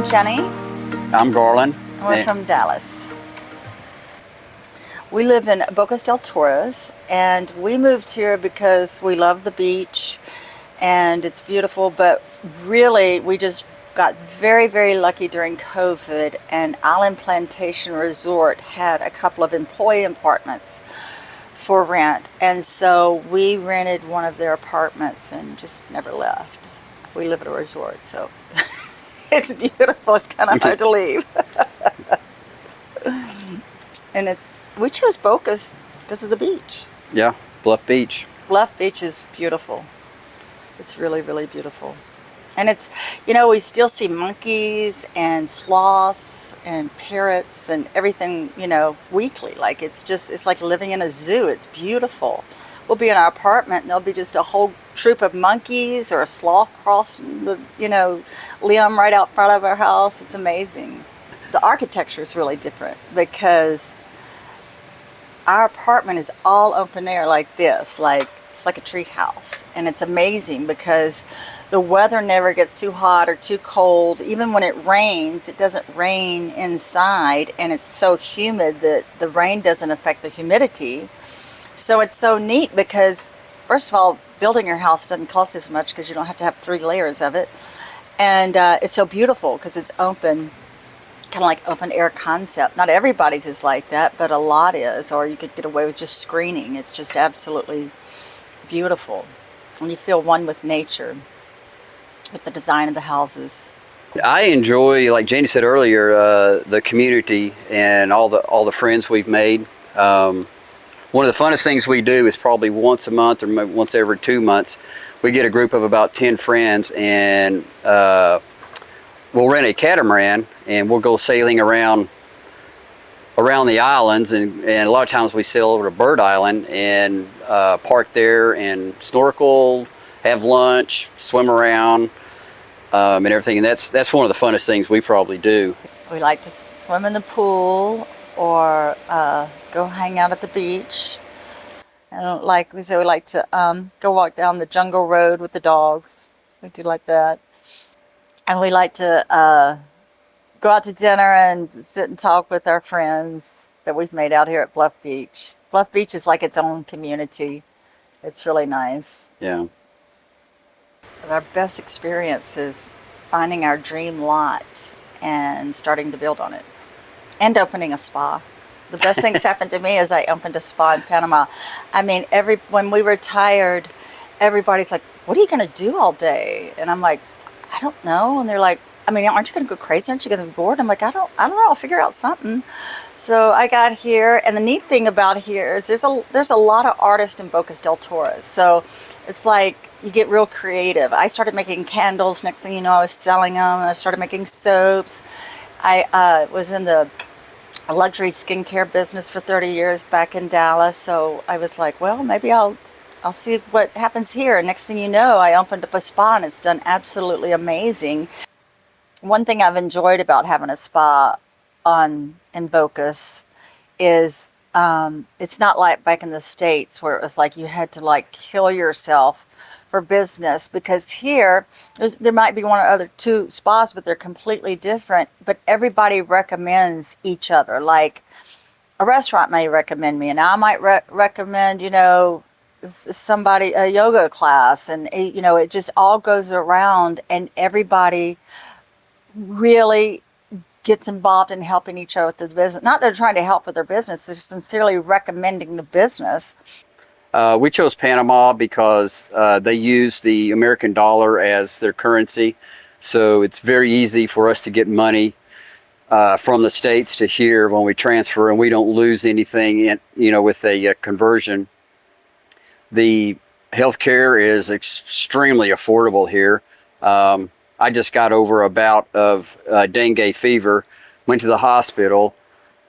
Jenny. I'm Garlon. And we're from Dallas. We live in Bocas del Toro, and we moved here because we love the beach and it's beautiful, but really we just got very, very lucky during COVID, and Island Plantation Resort had a couple of employee apartments for rent, and so we rented one of their apartments and just never left. We live at a resort, so it's beautiful. It's kind of hard to leave. And we chose Bocas because of the beach. Yeah, Bluff Beach. Bluff Beach is beautiful. It's really, really beautiful. And it's, you know, we still see monkeys and sloths and parrots and everything, you know, weekly. Like, it's like living in a zoo. It's beautiful. We'll be in our apartment and there'll be just a whole troop of monkeys or a sloth crossing the, you know, limb right out front of our house. It's amazing. The architecture is really different because our apartment is all open air like this, like it's like a tree house, and it's amazing because the weather never gets too hot or too cold. Even when it rains, it doesn't rain inside, and it's so humid that the rain doesn't affect the humidity. So it's so neat because, first of all, building your house doesn't cost as much because you don't have to have 3 layers of it, and it's so beautiful because it's open. Kind of like open air concept. Not everybody's is like that, but a lot is, or you could get away with just screening. It's just absolutely beautiful. And you feel one with nature, with the design of the houses. I enjoy, like Jenny said earlier, the community and all the friends we've made. One of the funnest things we do is probably once a month or maybe once every 2 months, we get a group of about 10 friends, and we'll rent a catamaran and we'll go sailing around the islands, and a lot of times we sail over to Bird Island and park there and snorkel, have lunch, swim around, and everything. And that's one of the funnest things we probably do. We like to swim in the pool or go hang out at the beach. And like we say, we like to go walk down the jungle road with the dogs. We do like that. And we like to go out to dinner and sit and talk with our friends that we've made out here at Bluff Beach. Bluff Beach is like its own community. It's really nice. Yeah. Our best experience is finding our dream lot and starting to build on it. And opening a spa. The best thing that's happened to me is I opened a spa in Panama. I mean, when we retired, everybody's like, what are you going to do all day? And I'm like, I don't know. And they're like, I mean, aren't you going to go crazy? Aren't you going to be bored? I'm like, I don't know. I'll figure out something. So I got here, and the neat thing about here is there's a lot of artists in Bocas del Toro. So it's like you get real creative. I started making candles. Next thing you know, I was selling them. I started making soaps. I was in the luxury skincare business for 30 years back in Dallas. So I was like, well, maybe I'll see what happens here. Next thing you know, I opened up a spa, and it's done absolutely amazing. One thing I've enjoyed about having a spa in Bocas is it's not like back in the States where it was like you had to like kill yourself for business, because here there might be one or other 2 spas, but they're completely different. But everybody recommends each other. Like a restaurant may recommend me, and I might recommend, you know, somebody a yoga class, and you know, it just all goes around, and everybody really gets involved in helping each other with the business. Not that they're trying to help with their business, they're sincerely recommending the business. We chose Panama because they use the American dollar as their currency, so it's very easy for us to get money from the States to here when we transfer, and we don't lose anything with a conversion. The healthcare is extremely affordable here. I just got over a bout of dengue fever, went to the hospital,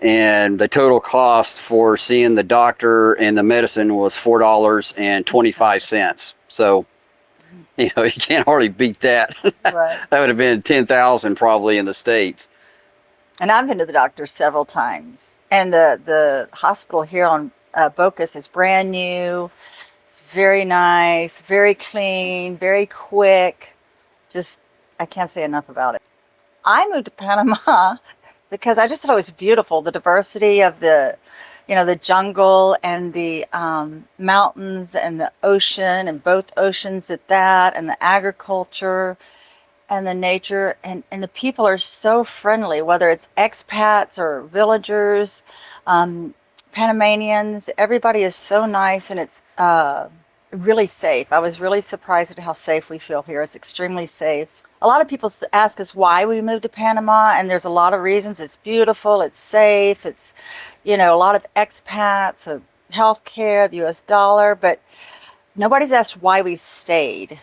and the total cost for seeing the doctor and the medicine was $4.25. So, you know, you can't hardly beat that. Right. That would have been $10,000 probably in the States. And I've been to the doctor several times. And the hospital here on Bocas is brand new. It's very nice, very clean, very quick. Just, I can't say enough about it. I moved to Panama because I just thought it was beautiful. The diversity of the, the jungle and the mountains and the ocean, and both oceans at that, and the agriculture and the nature, and the people are so friendly, whether it's expats or villagers, Panamanians. Everybody is so nice, and it's really safe. I was really surprised at how safe we feel here. It's extremely safe. A lot of people ask us why we moved to Panama, and there's a lot of reasons. It's beautiful, it's safe, it's, a lot of expats, healthcare, the US dollar, but nobody's asked why we stayed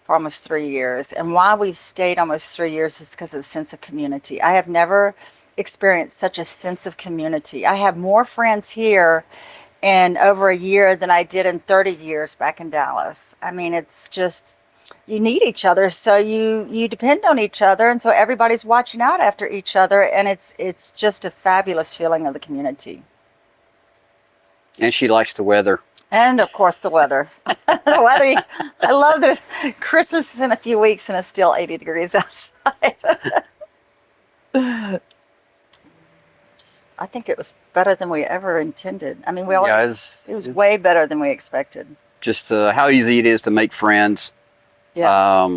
for almost 3 years. And why we've stayed almost 3 years is because of the sense of community. I have never experienced such a sense of community. I have more friends here in over a year than I did in 30 years back in Dallas. I mean, it's just, you need each other, so you depend on each other, and so everybody's watching out after each other, and it's just a fabulous feeling of the community. And she likes the weather. And of course the weather. The weather, I love that Christmas is in a few weeks and it's still 80 degrees outside. I think it was better than we ever intended. I mean, it was way better than we expected. Just how easy it is to make friends. Yeah.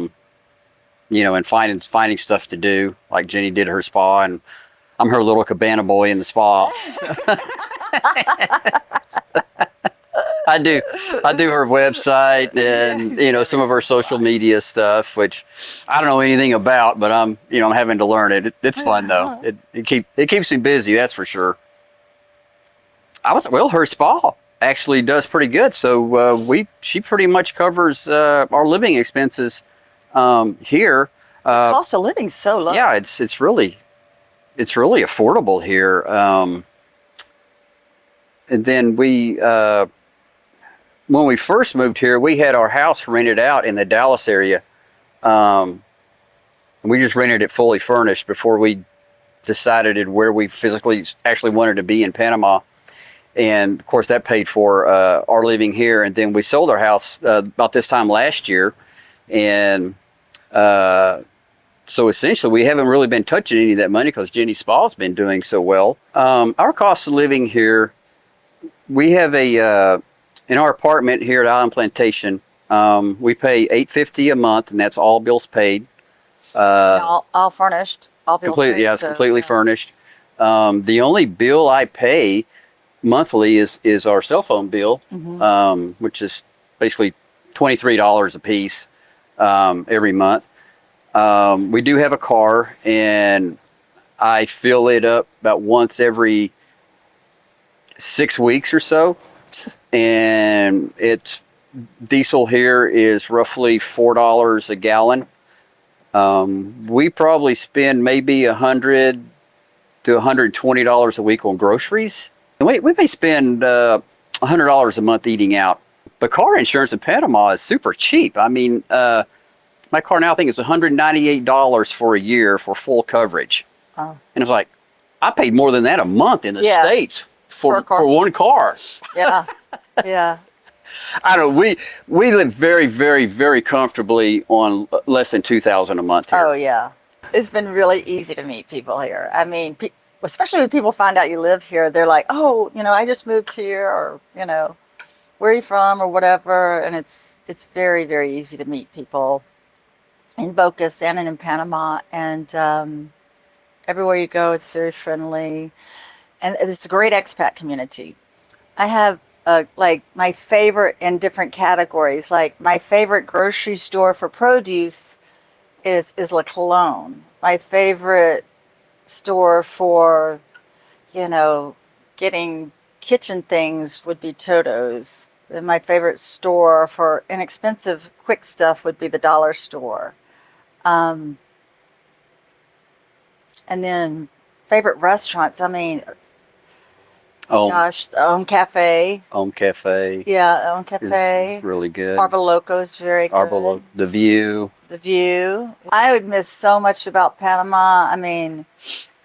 And finding stuff to do, like Jenny did her spa, and I'm her little cabana boy in the spa. I do her website and some of her social media stuff, which I don't know anything about, but I'm having to learn it. It's fun though. It keeps me busy, that's for sure. Her spa actually does pretty good. So she pretty much covers our living expenses here. The cost of living's so low. Yeah, it's really affordable here. And then when we first moved here, we had our house rented out in the Dallas area. And we just rented it fully furnished before we decided where we physically actually wanted to be in Panama. And of course that paid for our living here. And then we sold our house about this time last year. And so essentially we haven't really been touching any of that money because Jenny's Spa's been doing so well. Our cost of living here, we have in our apartment here at Island Plantation, we pay $850 a month, and that's all bills paid. All furnished, all bills paid. Yeah, it's completely furnished. The only bill I pay monthly is our cell phone bill, which is basically $23 a piece every month. We do have a car, and I fill it up about once every 6 weeks or so. And diesel here is roughly $4 a gallon. We probably spend maybe $100 to $120 a week on groceries. And we may spend $100 a month eating out. But car insurance in Panama is super cheap. I mean, my car now I think is $198 for a year for full coverage. Oh. And it's like, I paid more than that a month in the States for one car. Yeah, yeah. I don't know. We live very, very, very comfortably on less than $2,000 a month here. Oh yeah, it's been really easy to meet people here. I mean, especially when people find out you live here, they're like, "Oh, I just moved here," or "Where are you from?" or whatever. And it's very, very easy to meet people in Bocas and in Panama, and everywhere you go, it's very friendly. And it's a great expat community. I have like my favorite in different categories. Like my favorite grocery store for produce is La Colón. My favorite store for, getting kitchen things would be Toto's. And my favorite store for inexpensive, quick stuff would be the dollar store. And then favorite restaurants, I mean, gosh, the Home Cafe. Home Cafe. Yeah, Home Cafe. Is really good. Arba Loco is very good. The View. The View. I would miss so much about Panama. I mean,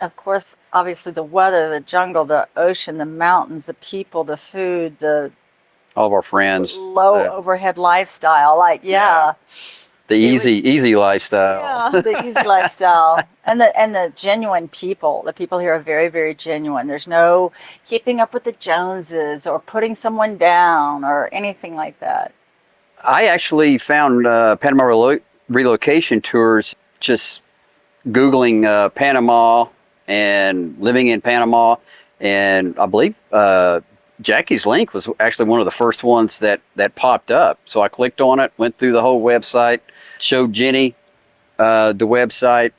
of course, obviously the weather, the jungle, the ocean, the mountains, the people, the food, all of our friends. Low overhead lifestyle. Like, yeah. The easy lifestyle. Yeah, the easy lifestyle, and the genuine people. The people here are very, very genuine. There's no keeping up with the Joneses or putting someone down or anything like that. I actually found Panama Relocation Tours just Googling Panama and living in Panama, and I believe Jackie's link was actually one of the first ones that popped up. So I clicked on it, went through the whole website, showed Jenny the website,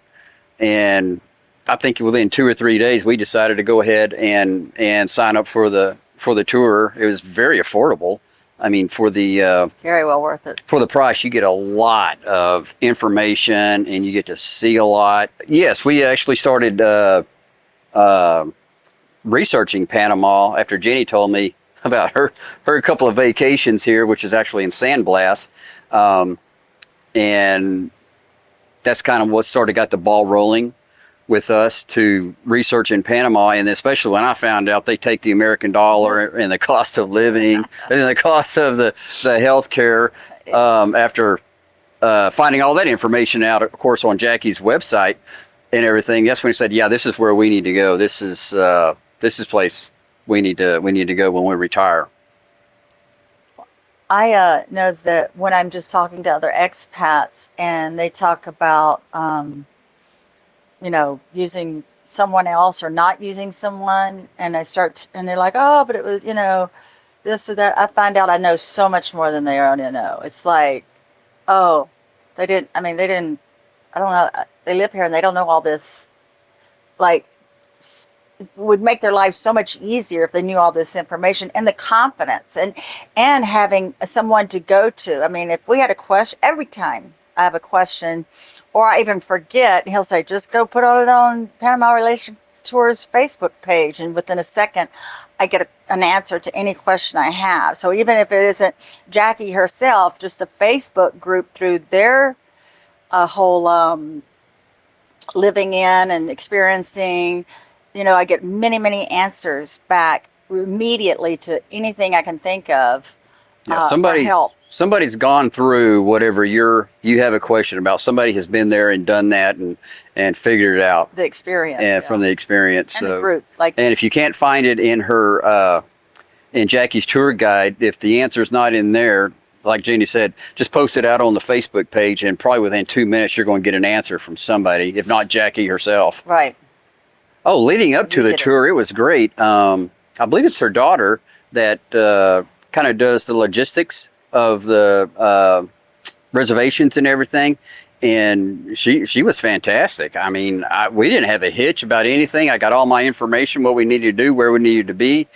and I think within 2 or 3 days we decided to go ahead and sign up for the tour. It was very affordable. I mean, for the Very well worth it. for the price, you get a lot of information and you get to see a lot. Yes, we actually started researching Panama after Jenny told me about her couple of vacations here, which is actually in San Blas, and that's kind of what got the ball rolling with us to research in Panama. And especially when I found out they take the American dollar and the cost of living and the cost of the health care, after finding all that information out, of course, on Jackie's website and everything, that's when he said, yeah, this is where we need to go. This is place we need to go when we retire. I noticed that when I'm just talking to other expats and they talk about, using someone else or not using someone, and and they're like, oh, but it was, this or that. I find out I know so much more than they already know. It's like, oh, they didn't, I don't know, they live here and they don't know all this, like, would make their lives so much easier if they knew all this information, and the confidence and having someone to go to. I mean, if we had a question, every time I have a question or I even forget, he'll say, just go put it on Panama Relation Tour's Facebook page, and within a second I get an answer to any question I have. So even if it isn't Jackie herself, just a Facebook group through their whole living in and experiencing, I get many, many answers back immediately to anything I can think of. Yeah, for help. Somebody's gone through whatever you have a question about. Somebody has been there and done that and figured it out. The experience. And from the experience. And the group. And if you can't find it in her in Jackie's tour guide, if the answer's not in there, like Jenny said, just post it out on the Facebook page, and probably within 2 minutes you're going to get an answer from somebody, if not Jackie herself. Right. Oh, leading up to the tour, it was great. I believe it's her daughter that kind of does the logistics of the reservations and everything, and she was fantastic. I mean, we didn't have a hitch about anything. I got all my information, what we needed to do, where we needed to be,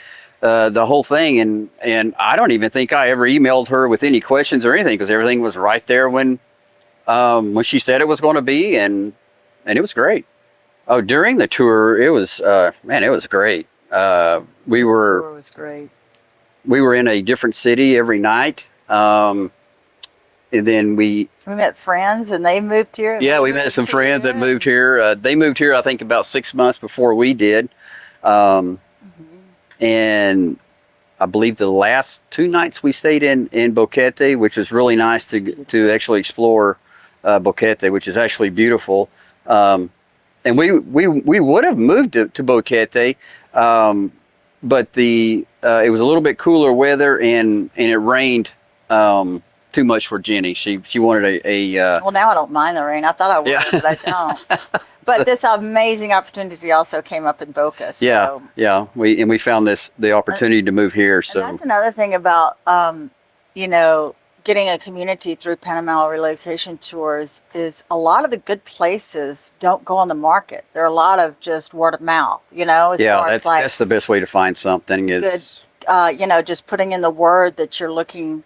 the whole thing, and I don't even think I ever emailed her with any questions or anything, because everything was right there when she said it was going to be, and it was great. Oh, during the tour, it was it was great. The tour was great. We were in a different city every night, and then we met friends, and they moved here. Yeah, we met some friends that moved here. They moved here, I think, about 6 months before we did, and I believe the last 2 nights we stayed in Boquete, which was really nice to actually explore Boquete, which is actually beautiful. And we would have moved to Boquete, but it was a little bit cooler weather, and it rained too much for Jenny. She wanted a well, now I don't mind the rain. I thought I would, but I don't. But this amazing opportunity also came up in Boca. So. Yeah. We found the opportunity to move here. So and that's another thing about getting a community through Panama Relocation Tours is a lot of the good places don't go on the market. There are a lot of just word of mouth, that's the best way to find something. Is good, just putting in the word that you're looking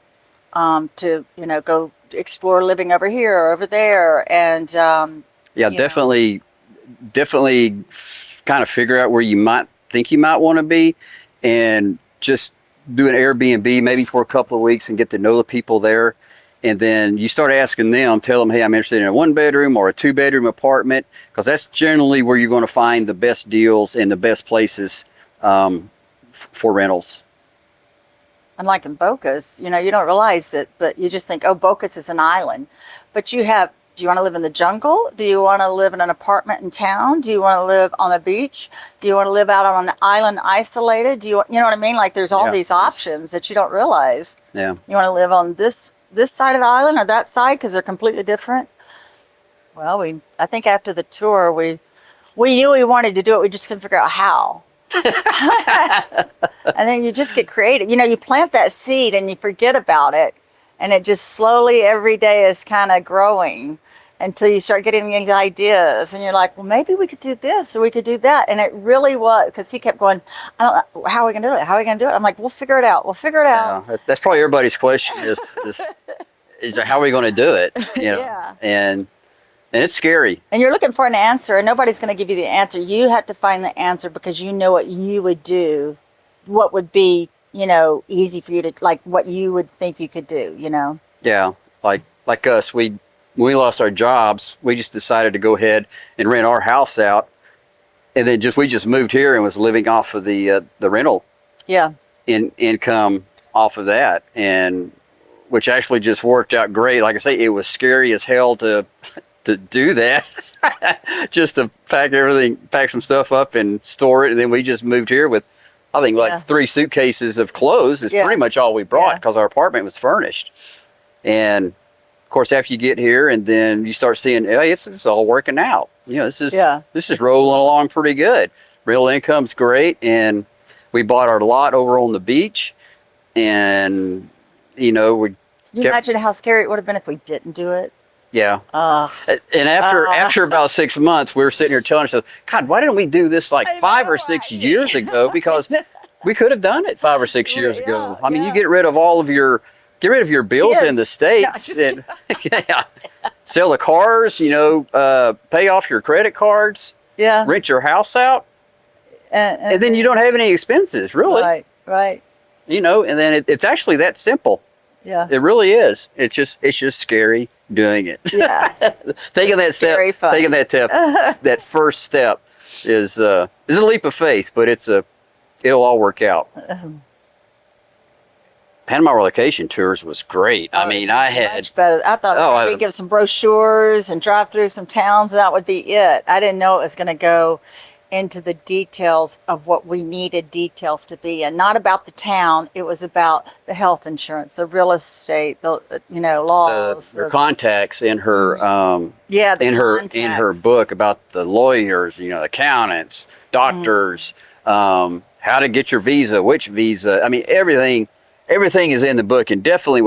to, go explore living over here or over there. And, definitely kind of figure out where you might think you might want to be, and just do an Airbnb maybe for a couple of weeks and get to know the people there. And then you start asking them, tell them, hey, I'm interested in a 1-bedroom or a 2-bedroom apartment, because that's generally where you're going to find the best deals and the best places for rentals. Unlike in Bocas, you know, you don't realize that, but you just think, oh, Bocas is an island. But do you want to live in the jungle? Do you want to live in an apartment in town? Do you want to live on the beach? Do you want to live out on an island isolated? You know what I mean? Like there's all these options that you don't realize. Yeah. You want to live on this side of the island or that side because they're completely different? Well, I think after the tour, we knew we wanted to do it. We just couldn't figure out how. And then you just get creative. You know, you plant that seed and you forget about it. And it just slowly every day is kind of growing until you start getting these ideas. And you're like, well, maybe we could do this or we could do that. And it really was, because he kept going, I don't know, how are we going to do it? How are we going to do it? I'm like, we'll figure it out. We'll figure it out. Yeah, that's probably everybody's question is how are we going to do it? You know? Yeah. And it's scary. And you're looking for an answer, and nobody's going to give you the answer. You have to find the answer because you know what you would do, what would be, you know, easy for you to, like what you would think you could do, you know? Yeah, like us, when we lost our jobs, we just decided to go ahead and rent our house out, and then we just moved here and was living off of the rental income off of that, and which actually just worked out great. Like I say, it was scary as hell to do that, just to pack some stuff up and store it, and then we just moved here with, I think, like 3 suitcases of clothes is pretty much all we brought because our apartment was furnished. And of course, after you get here and then you start seeing, hey, it's all working out. You know, this is rolling along pretty good. Real income's great, and we bought our lot over on the beach, and you know Can you imagine how scary it would have been if we didn't do it? Yeah. And after about 6 months, we were sitting here telling ourselves, God, why didn't we do this like 5 or 6 years ago? Because we could have done it 5 or 6 years ago. I mean, you get rid of your bills in the States, and sell the cars, you know, pay off your credit cards, rent your house out, and then you don't have any expenses, really. Right. You know, and then it's actually that simple. Yeah. It really is. It's just scary doing it. Yeah. taking that first step is a leap of faith, but it'll all work out. Panama Relocation Tours was great. I mean, I had much better. I thought we'd give some brochures and drive through some towns, and that would be it. I didn't know it was going to go into the details of what we needed details to be, and not about the town. It was about the health insurance, the real estate, the laws, the contacts in her in her book about the lawyers, you know, accountants, doctors, how to get your visa, which visa. I mean, everything is in the book, and definitely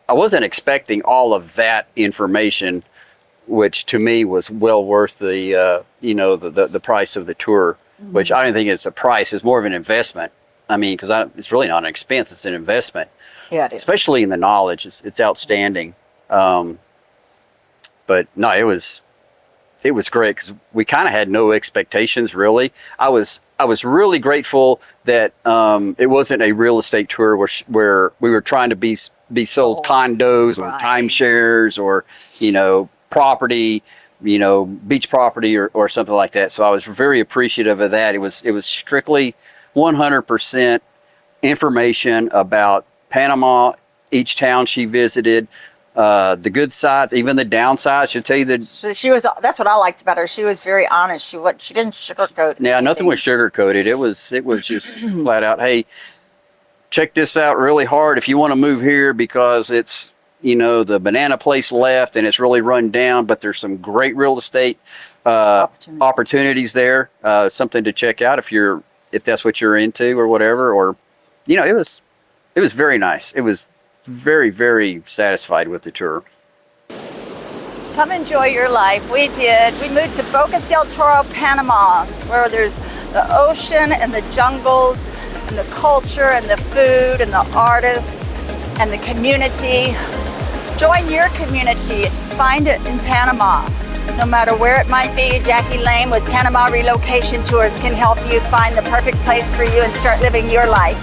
I wasn't expecting all of that information, which to me was well worth the the price of the tour, which I don't think it's a price. It's more of an investment. I mean, because it's really not an expense; it's an investment. Yeah, it is. Especially in the knowledge, it's outstanding. But no, it was great because we kind of had no expectations really. I was really grateful that it wasn't a real estate tour where we were trying to be sold condos or timeshares or property, beach property or something like that. So I was very appreciative of that. It was strictly 100% information about Panama, each town she visited, the good sides, even the downsides. She'll tell you that. So that's what I liked about her. She was very honest. She didn't sugarcoat. Yeah, nothing was sugarcoated. It was just flat out, hey, check this out really hard if you want to move here because it's, the banana place left and it's really run down, but there's some great real estate opportunities there. Something to check out if that's what you're into or whatever. Or, it was very nice. It was very, very satisfied with the tour. Come enjoy your life. We did. We moved to Bocas del Toro, Panama, where there's the ocean and the jungles and the culture and the food and the artists and the community. Join your community. Find it in Panama. No matter where it might be, Jackie Lane with Panama Relocation Tours can help you find the perfect place for you and start living your life.